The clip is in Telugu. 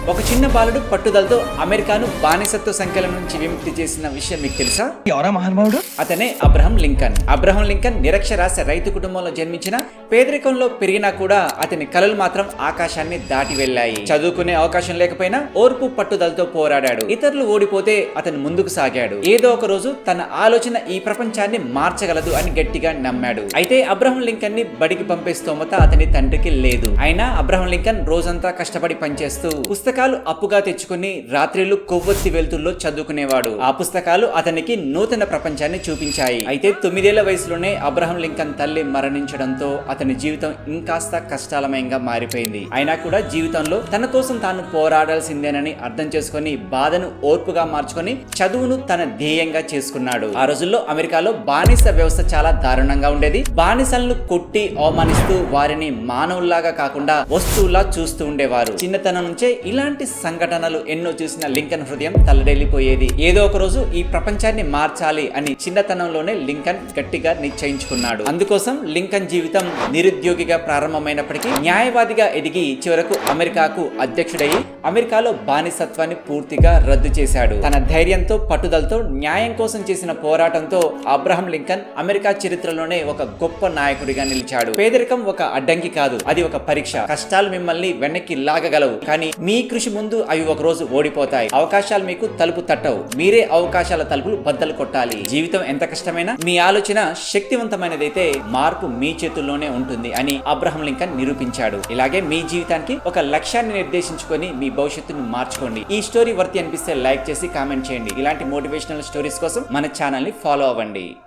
ఒక చిన్న బాలుడు పట్టుదలతో అమెరికాను బానిసత్వ సంఖ్యల నుంచి విముక్తి చేసిన విషయం మీకు తెలుసా? ఎవరా మహానుభావుడు? అతనే అబ్రహం లింకన్. అబ్రహం లింకన్ నిరక్షరాస్య రైతు కుటుంబంలో జన్మించిన పేదరికంలో పెరిగినా కూడా అతని కలలు మాత్రం ఆకాశాన్ని దాటి వెళ్లాయి. చదువుకునే అవకాశం లేకపోయినా ఓర్పు పట్టుదలతో పోరాడాడు. ఇతరులు ఓడిపోతే అతను ముందుకు సాగాడు. ఏదో ఒక రోజు తన ఆలోచన ఈ ప్రపంచాన్ని మార్చగలదు అని గట్టిగా నమ్మాడు. అయితే అబ్రహం లింకన్ ని బడికి పంపే స్తోమత అతని తండ్రికి లేదు. అయినా అబ్రహం లింకన్ రోజంతా కష్టపడి పనిచేస్తూ పుస్తకాలు అప్పుగా తెచ్చుకుని రాత్రిళ్లు కొవ్వొత్తి వెలుతుల్లో చదువుకునేవాడు. ఆ పుస్తకాలు అతనికి నూతన ప్రపంచాన్ని చూపించాయి. అయితే 9 ఏళ్ల వయసులోనే అబ్రహం లింకన్ తల్లి మరణించడంతో అతని జీవితం ఇంకాస్త కష్టాలమయంగా మారిపోయింది. అయినా కూడా జీవితంలో తన కోసం తాను పోరాడాల్సిందేనని అర్థం చేసుకుని బాధను ఓర్పుగా మార్చుకొని చదువును తన ధ్యేయంగా చేసుకున్నాడు. ఆ రోజుల్లో అమెరికాలో బానిస వ్యవస్థ చాలా దారుణంగా ఉండేది. బానిసలను కొట్టి అవమానిస్తూ వారిని మానవుల్లాగా కాకుండా వస్తువులా చూస్తూ ఉండేవారు. చిన్నతనం నుంచే ఇలాంటి సంఘటనలు ఎన్నో చూసిన లింకన్ హృదయం తల్లడెల్లిపోయేది. ఏదో ఒక రోజు ఈ ప్రపంచాన్ని మార్చాలి అని చిన్నతనంలోనే లింకన్ గట్టిగా నిశ్చయించుకున్నాడు. అందుకోసం లింకన్ జీవితం నిరుద్యోగిగా ప్రారంభమైనప్పటికీ న్యాయవాదిగా ఎదిగి చివరకు అమెరికాకు అధ్యక్షుడై అమెరికాలో బానిసత్వాన్ని పూర్తిగా రద్దు చేశాడు. తన ధైర్యంతో పట్టుదలతో న్యాయం కోసం చేసిన పోరాటంతో అబ్రహం లింకన్ అమెరికా చరిత్రలోనే ఒక గొప్ప నాయకుడిగా నిలిచాడు. పేదరికం ఒక అడ్డంకి కాదు, అది ఒక పరీక్ష. కష్టాలు మిమ్మల్ని వెనక్కి లాగగలవు, కానీ మీ కృషి ముందు అవి ఒక రోజు ఓడిపోతాయి. అవకాశాలు మీకు తలుపు తట్టవు, మీరే అవకాశాల తలుపులు బద్దలు కొట్టాలి. జీవితం ఎంత కష్టమైనా మీ ఆలోచన శక్తివంతమైనదైతే మార్పు మీ చేతుల్లోనే ఉంటుంది అని అబ్రహం లింకన్ నిరూపించాడు. ఇలాగే మీ జీవితానికి ఒక లక్ష్యాన్ని నిర్దేశించుకొని మీ భవిష్యత్తును మార్చుకోండి. ఈ స్టోరీ వర్తి అనిపిస్తే లైక్ చేసి కామెంట్ చేయండి. ఇలాంటి మోటివేషనల్ స్టోరీస్ కోసం మన ఛానల్ ని ఫాలో అవ్వండి.